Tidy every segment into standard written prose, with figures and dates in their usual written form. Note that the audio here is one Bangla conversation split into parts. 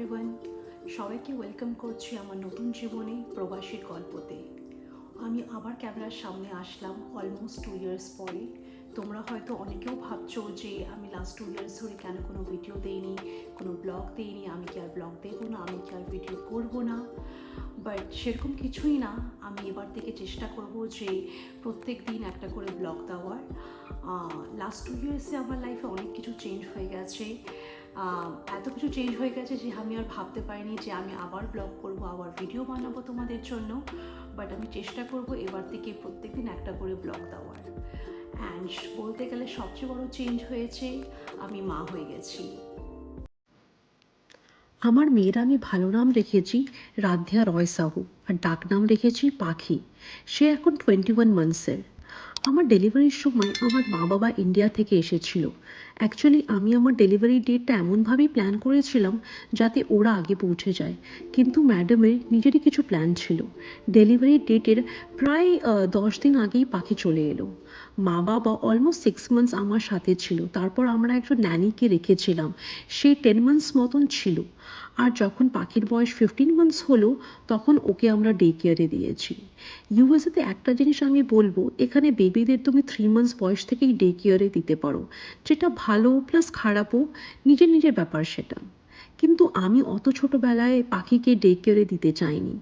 এভরিওয়ান, সবাইকে ওয়েলকাম করছি আমার নতুন জীবনে প্রবাসীর গল্পতে। আমি আবার ক্যামেরার সামনে আসলাম অলমোস্ট 2 ইয়ার্স পরে। তোমরা হয়তো অনেকেও ভাবছো যে আমি লাস্ট 2 ইয়ার্স ধরে কেন কোনো ভিডিও দেইনি, কোনো ব্লগ দেইনি, আমি কি আর ব্লগ দেবো না, আমি কি আর ভিডিও করবো না। বাট সেরকম কিছুই না, আমি এবার থেকে চেষ্টা করব যে প্রত্যেক দিন একটা করে ব্লগ দেওয়ার। লাস্ট 2 ইয়ার্সে আমার লাইফে অনেক কিছু চেঞ্জ হয়ে গেছে, এত কিছু চেঞ্জ হয়ে গেছে যে আমি আর ভাবতে পারিনি যে আমি আবার ব্লগ করব, আবার ভিডিও বানাবো তোমাদের জন্য। বাট আমি চেষ্টা করব এবার থেকে প্রত্যেকদিন একটা করে ব্লগ দেওয়ার। অ্যান্ড বলতে গেলে সবচেয়ে বড় চেঞ্জ হয়েছে, আমি মা হয়ে গেছি। আমার মেয়ের আমি ভালো নাম রেখেছি রাধ্যা রয় সাহু, আর ডাক নাম রেখেছি পাখি। সে এখন 21 মান্থসের। আমার ডেলিভারির সময় আমার মা বাবা ইন্ডিয়া থেকে এসেছিল। অ্যাকচুয়ালি আমি আমার ডেলিভারি ডেটটা এমনভাবেই প্ল্যান করেছিলাম যাতে ওরা আগে পৌঁছে যায়, কিন্তু ম্যাডামের নিজেরই কিছু প্ল্যান ছিল। ডেলিভারি ডেটের প্রায় 10 দিন আগেই পাখি চলে এলো। মা বাবা অলমোস্ট 6 মান্থস আমার সাথে ছিল, তারপর আমরা একজন ন্যানিকে রেখেছিলাম, সে 10 মান্থস মতন ছিল। আর যখন পাখির বয়স 15 মান্থস হলো তখন ওকে আমরা ডে কেয়ারে দিয়েছি। ইউএসএতে একটা জিনিস আমি বলবো, এখানে বেবিদের তুমি 3 মান্থস বয়স থেকেই ডে কেয়ারে দিতে পারো, যেটা ভালো প্লাস খারাপও, নিজের নিজের ব্যাপার সেটা। কিন্তু আমি অত ছোটোবেলায় পাখিকে ডে কেয়ারে দিতে চাইনি।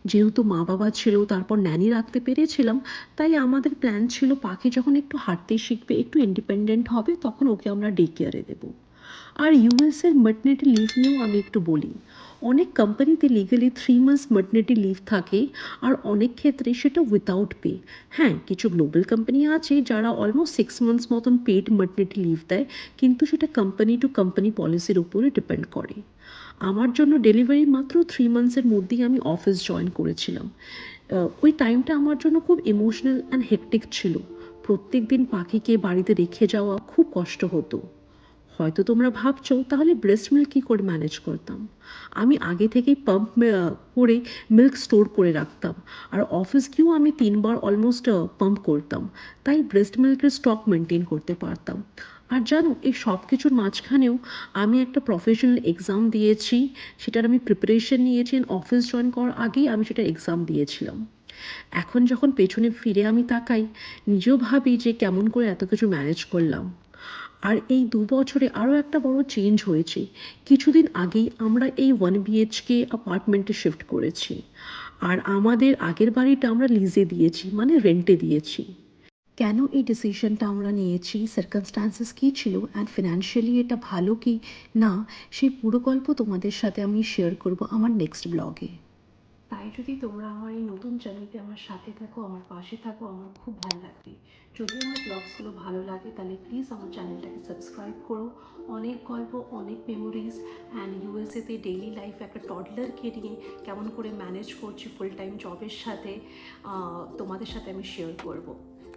যেহেতু মা বাবা ছিল, তারপর ন্যানি রাখতে পেরেছিলাম, তাই আমাদের প্ল্যান ছিল পাখি যখন একটু হাঁটতে শিখবে, একটু ইন্ডিপেন্ডেন্ট হবে, তখন ওকে আমরা ডে কেয়ারে দেবো। আর ইউএসের ম্যাটারনিটি লিভ নিয়েও আমি একটু বলি। অনেক কোম্পানিতে লিগালি 3 মান্থস ম্যাটারনিটি লিভ থাকে, আর অনেক ক্ষেত্রে সেটা উইথাউট পে। হ্যাঁ, কিছু গ্লোবাল কোম্পানি আছে যারা অলমোস্ট 6 মান্থস মতন পেড ম্যাটারনিটি লিভ দেয়, কিন্তু সেটা কোম্পানি টু কোম্পানি পলিসির উপরে ডিপেন্ড করে। আমার জন্য ডেলিভারি মাত্র 3 মান্থসের মধ্যেই আমি অফিস জয়েন করেছিলাম। ওই টাইমটা আমার জন্য খুব ইমোশনাল অ্যান্ড হেকটিক ছিল। প্রত্যেক দিন পাখিকে বাড়িতে রেখে যাওয়া খুব কষ্ট হতো। হয়তো তোমরা ভাবছো তাহলে ব্রেস্ট মিল্ক কী করে ম্যানেজ করতাম। আমি আগে থেকেই পাম্প করে মিল্ক স্টোর করে রাখতাম, আর অফিস গিয়েও আমি 3 বার অলমোস্ট পাম্প করতাম, তাই ব্রেস্ট মিল্কের স্টক মেনটেন করতে পারতাম। আর জানো, এই সব কিছুর মাঝখানেও আমি একটা প্রফেশনাল এক্সাম দিয়েছি, সেটার আমি প্রিপারেশন নিয়েছি। অফিস জয়েন করার আগেই আমি সেটার এক্সাম দিয়েছিলাম। এখন যখন পেছনে ফিরে আমি তাকাই, নিজেও ভাবি যে কেমন করে এত কিছু ম্যানেজ করলাম। আর এই 2 বছরে আরও একটা বড় চেঞ্জ হয়েছে। কিছুদিন আগেই আমরা এই 1 BHK অ্যাপার্টমেন্টে শিফট করেছি, আর আমাদের আগের বাড়িটা আমরা লিজে দিয়েছি, মানে রেন্টে দিয়েছি। কেন এই ডিসিশনটা আমরা নিয়েছি, সার্কামস্টান্সেস কী ছিল, অ্যান্ড ফিনান্সিয়ালি এটা ভালো কি না, সেই পুরো গল্প তোমাদের সাথে আমি শেয়ার করব আমার নেক্সট ব্লগে। তাই যদি তোমরা আমার এই নতুন জার্নিতে আমার সাথে থাকো, আমার পাশে থাকো, আমার খুব ভালো লাগবে। যদি আমার ব্লগসগুলো ভালো লাগে তাহলে প্লিজ আমার চ্যানেলটাকে সাবস্ক্রাইব করো। অনেক গল্প, অনেক মেমোরিজ, অ্যান্ড ইউএসএতে ডেইলি লাইফ একটা টডলারকে নিয়ে কেমন করে ম্যানেজ করছি ফুল টাইম জবের সাথে, তোমাদের সাথে আমি শেয়ার করব।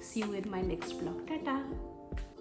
See you in my next blog. Tata.